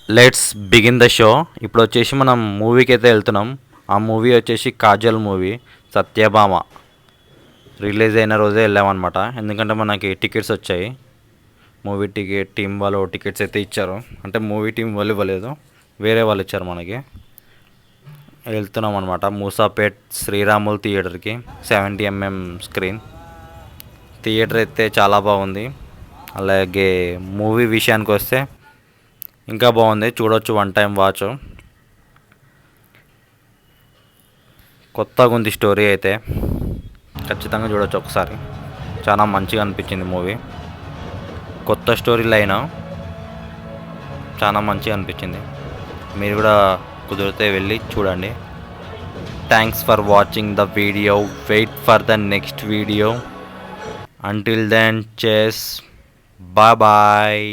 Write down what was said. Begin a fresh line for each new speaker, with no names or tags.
Let's begin the show. ఇప్పుడు వచ్చేసి మనం మూవీకి అయితే వెళ్తున్నాం. ఆ మూవీ వచ్చేసి కాజల్ మూవీ, సత్యభామ. రిలీజ్ అయిన రోజే వెళ్ళామన్నమాట. ఎందుకంటే మనకి టికెట్స్ వచ్చాయి. మూవీ టికెట్ టీం వాళ్ళు టికెట్స్ అయితే ఇచ్చారు. అంటే మూవీ టీం వాళ్ళు ఇవ్వలేదు, వేరే వాళ్ళు ఇచ్చారు మనకి. వెళ్తున్నాం అనమాట మూసాపేట్ శ్రీరాములు థియేటర్కి. 70mm స్క్రీన్ థియేటర్ అయితే చాలా బాగుంది. అలాగే మూవీ విషయానికి వస్తే ఇంకా బాగుంది, చూడొచ్చు, వన్ టైం వాచ్. కొత్తగా ఉంది స్టోరీ అయితే, ఖచ్చితంగా చూడొచ్చు ఒకసారి. చాలా మంచిగా అనిపించింది మూవీ. కొత్త స్టోరీ లైన్ చాలా మంచిగా అనిపించింది. మీరు కూడా కుదిరితే వెళ్ళి చూడండి. Thanks for watching the video. Wait for the next video. Until then, చెస్, బాయ్ బాయ్.